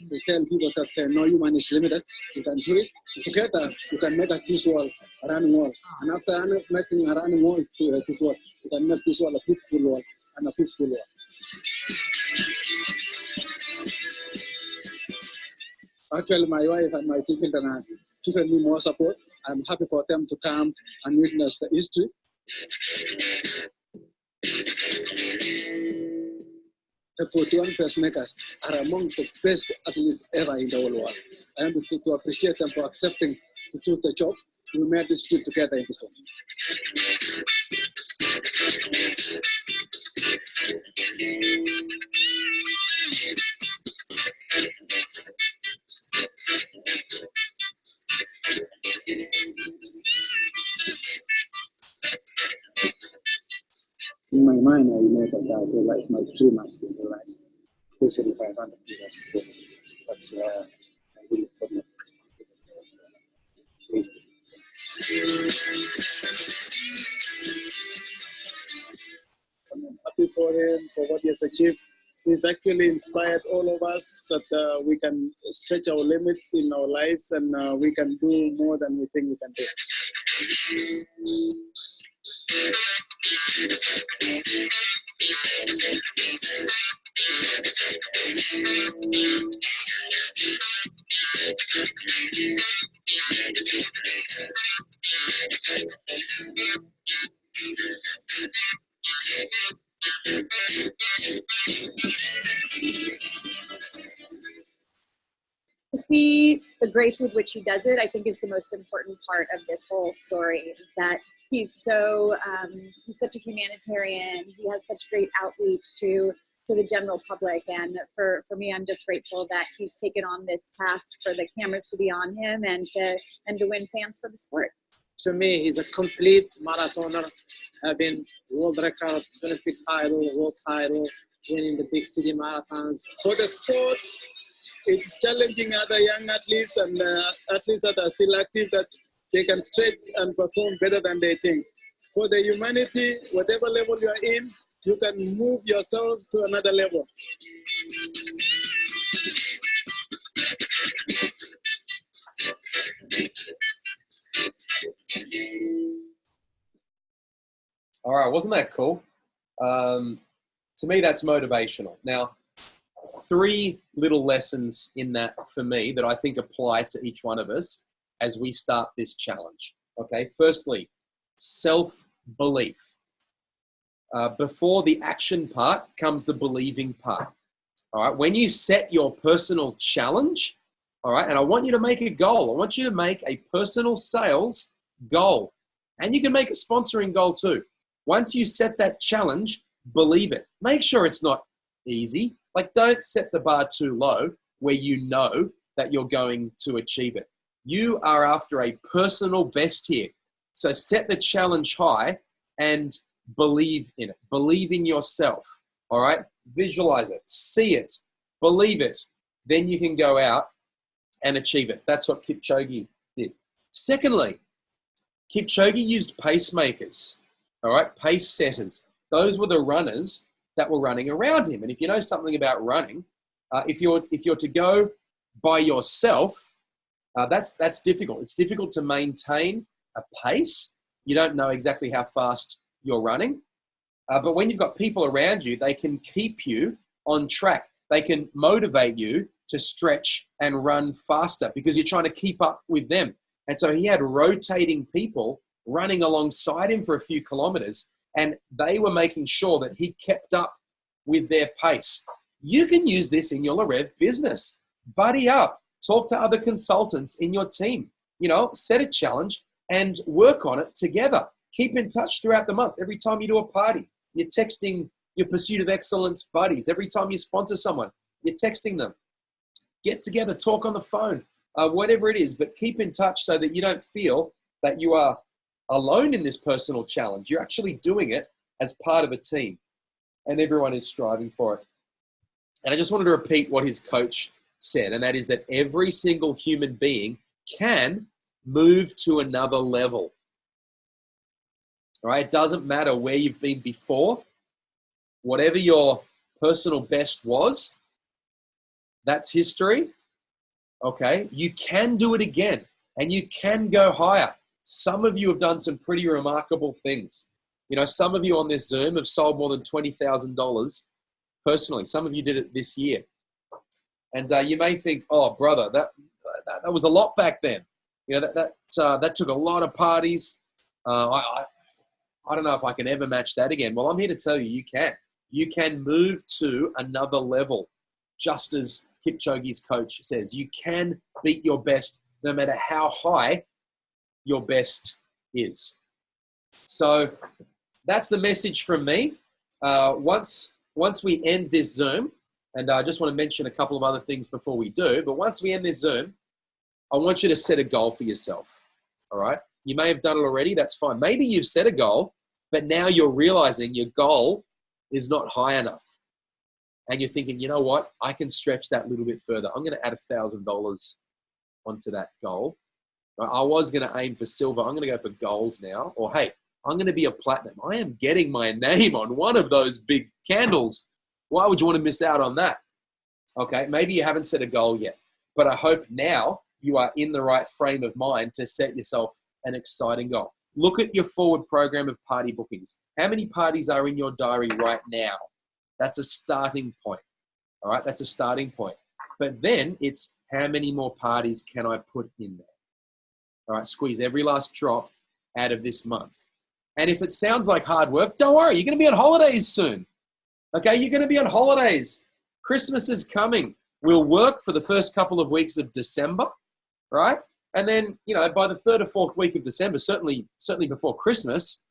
S6: To tell people that no human is limited. You can do it. Together, you can make this world a running world. And after making a running world to this world, you can make this world a beautiful world and a peaceful world. Actually, my wife and my two children are giving me more support. I'm happy for them to come and witness the history. The 41 pacemakers are among the best athletes ever in the whole world. I want to appreciate them for accepting to do the job. We made this trip together in this one. In my mind, I know that I feel like my dream has been realized, especially 500 meters. That's where I really put my confidence.
S7: I'm happy for him, for what he has achieved. He's actually inspired all of us that we can stretch our limits in our lives and we can do more than we think we can do.
S8: To see the grace with which he does it, I think, is the most important part of this whole story, is that he's so, he's such a humanitarian. He has such great outreach to the general public. And for me, I'm just grateful that he's taken on this task for the cameras to be on him and to win fans for the sport.
S7: To me, he's a complete marathoner, having world record, Olympic title, world title, winning the big city marathons. For the sport, it's challenging other young athletes and athletes that are still active, that they can stretch and perform better than they think. For the humanity, whatever level you are in, you can move yourself to another level.
S1: All right, wasn't that cool? To me, that's motivational. Now, three little lessons in that for me that I think apply to each one of us as we start this challenge. Okay, firstly, self-belief. Before the action part comes the believing part. All right, when you set your personal challenge, all right, and I want you to make a goal. I want you to make a personal sales goal. And you can make a sponsoring goal too. Once you set that challenge, believe it. Make sure it's not easy. Like, don't set the bar too low where you know that you're going to achieve it. You are after a personal best here. So set the challenge high and believe in it. Believe in yourself. All right? Visualize it. See it. Believe it. Then you can go out and achieve it. That's what Kipchoge did. Secondly, Kipchoge used pacemakers. All right? Pace setters. Those were the runners that were running around him. And if you know something about running, if you're to go by yourself, that's difficult. It's difficult to maintain a pace. You don't know exactly how fast you're running. But when you've got people around you, they can keep you on track. They can motivate you to stretch and run faster because you're trying to keep up with them. And so he had rotating people running alongside him for a few kilometers, and they were making sure that he kept up with their pace. You can use this in your Larev business. Buddy up. Talk to other consultants in your team. You know, set a challenge and work on it together. Keep in touch throughout the month. Every time you do a party, you're texting your Pursuit of Excellence buddies. Every time you sponsor someone, you're texting them. Get together, talk on the phone, whatever it is, but keep in touch so that you don't feel that you are alone in this personal challenge. You're actually doing it as part of a team, and everyone is striving for it. And I just wanted to repeat what his coach said, and that is that every single human being can move to another level. All right? It doesn't matter where you've been before. Whatever your personal best was, that's history. Okay? You can do it again, and you can go higher. Some of you have done some pretty remarkable things. You know, some of you on this Zoom have sold more than $20,000 personally. Some of you did it this year. And you may think, oh, brother, that was a lot back then. You know, that took a lot of parties. I don't know if I can ever match that again. Well, I'm here to tell you, you can. You can move to another level, just as Kipchoge's coach says. You can beat your best no matter how high your best is. So that's the message from me. Once we end this Zoom, and I just want to mention a couple of other things before we do, but once we end this Zoom, I want you to set a goal for yourself, all right? You may have done it already, that's fine. Maybe you've set a goal, but now you're realizing your goal is not high enough. And you're thinking, you know what? I can stretch that a little bit further. I'm going to add $1,000 onto that goal. I was going to aim for silver. I'm going to go for gold now. Or, hey, I'm going to be a platinum. I am getting my name on one of those big candles. Why would you want to miss out on that? Okay, maybe you haven't set a goal yet, but I hope now you are in the right frame of mind to set yourself an exciting goal. Look at your forward program of party bookings. How many parties are in your diary right now? That's a starting point. All right, that's a starting point. But then it's how many more parties can I put in there? All right, squeeze every last drop out of this month. And if it sounds like hard work, don't worry, you're going to be on holidays soon. Okay, you're going to be on holidays. Christmas is coming. We'll work for the first couple of weeks of December, right? And then, you know, by the third or fourth week of December, certainly before Christmas,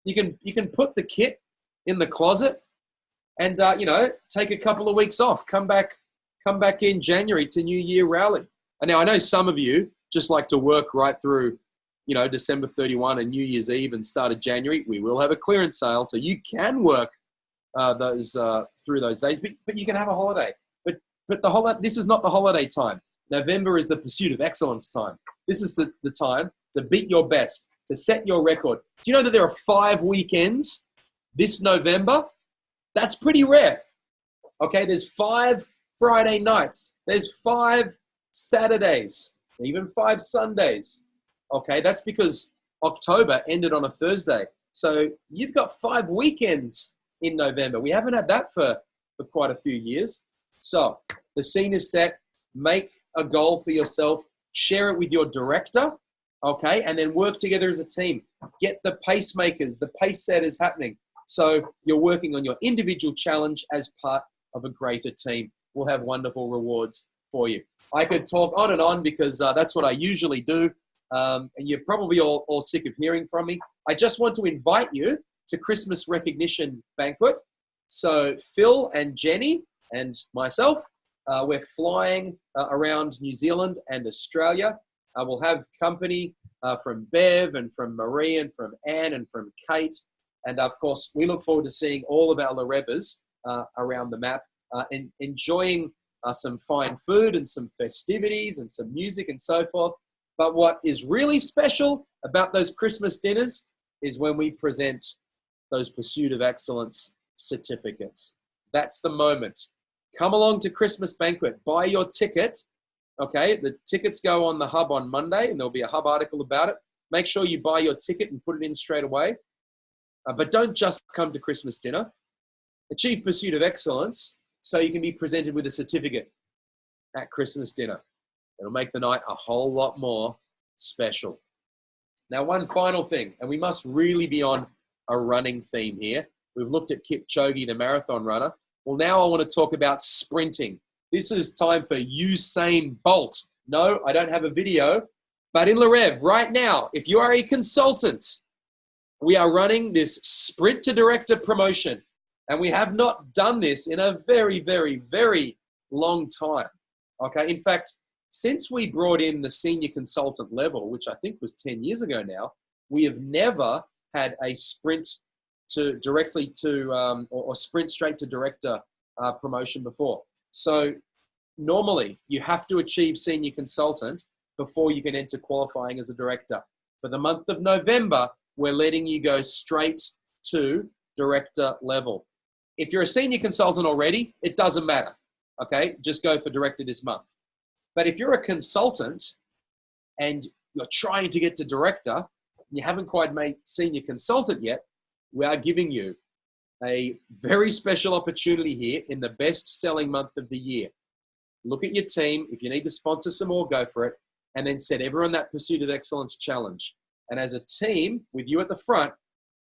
S1: you can put the kit in the closet and, you know, take a couple of weeks off. Come back in January to New Year rally. And now I know some of you just like to work right through, you know, December 31 and New Year's Eve and start of January. We will have a clearance sale, so you can work through those days, but you can have a holiday. But the holiday, this is not the holiday time. November is the Pursuit of Excellence time. This is the time to beat your best, to set your record. Do you know that there are 5 weekends this November? That's pretty rare. Okay, there's 5 Friday nights. There's 5 Saturdays, even 5 Sundays. Okay, that's because October ended on a Thursday. So you've got 5 weekends in November. We haven't had that for quite a few years. So the scene is set. Make a goal for yourself. Share it with your director, okay? And then work together as a team. Get the pacemakers, the pace setters happening. So you're working on your individual challenge as part of a greater team. We'll have wonderful rewards for you. I could talk on and on because that's what I usually do. And you're probably all sick of hearing from me. I just want to invite you to Christmas recognition banquet. So Phil and Jenny and myself, we're flying around New Zealand and Australia. We'll have company from Bev and from Marie and from Anne and from Kate. And of course, we look forward to seeing all of our Larevers around the map, and enjoying some fine food and some festivities and some music and so forth. But what is really special about those Christmas dinners is when we present those Pursuit of Excellence certificates. That's the moment. Come along to Christmas Banquet, buy your ticket, okay? The tickets go on the Hub on Monday, and there'll be a Hub article about it. Make sure you buy your ticket and put it in straight away. But don't just come to Christmas dinner. Achieve Pursuit of Excellence so you can be presented with a certificate at Christmas dinner. It'll make the night a whole lot more special. Now, one final thing, and we must really be on a running theme here. We've looked at Kipchoge, the marathon runner. Well, now I want to talk about sprinting. This is time for Usain Bolt. No, I don't have a video, but in Larev right now, if you are a consultant, we are running this Sprint to Director promotion, and we have not done this in a very, very, very long time. Okay, in fact, since we brought in the senior consultant level, which I think was 10 years ago now, we have never had a sprint to directly to, or sprint straight to director promotion before. So normally you have to achieve senior consultant before you can enter qualifying as a director. For the month of November, we're letting you go straight to director level. If you're a senior consultant already, it doesn't matter. Okay, just go for director this month. But if you're a consultant and you're trying to get to director, and you haven't quite made senior consultant yet, we are giving you a very special opportunity here in the best-selling month of the year. Look at your team. If you need to sponsor some more, go for it. And then set everyone that Pursuit of Excellence challenge. And as a team, with you at the front,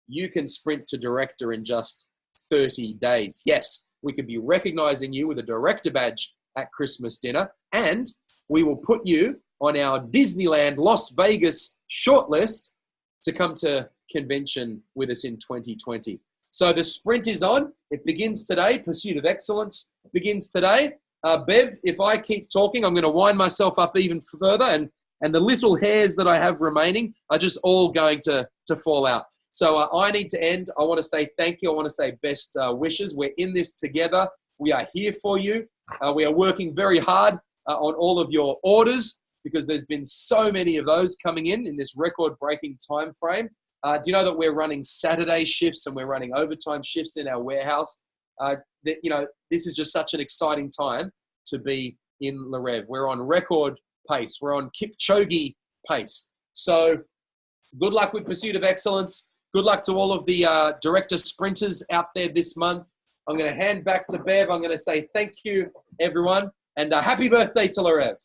S1: you can sprint to director in just 30 days. Yes, we could be recognizing you with a director badge at Christmas dinner, and we will put you on our Disneyland Las Vegas shortlist to come to convention with us in 2020. So the sprint is on. It begins today. Pursuit of Excellence begins today. Bev, if I keep talking, I'm going to wind myself up even further, and the little hairs that I have remaining are just all going to fall out. So I need to end. I want to say thank you. I want to say best wishes. We're in this together. We are here for you. We are working very hard on all of your orders because there's been so many of those coming in this record-breaking time frame. Do you know that we're running Saturday shifts and we're running overtime shifts in our warehouse? This is just such an exciting time to be in Larev. We're on record pace. We're on Kipchoge pace. So good luck with Pursuit of Excellence. Good luck to all of the director sprinters out there this month. I'm going to hand back to Bev. I'm going to say thank you, everyone, and happy birthday to Larev.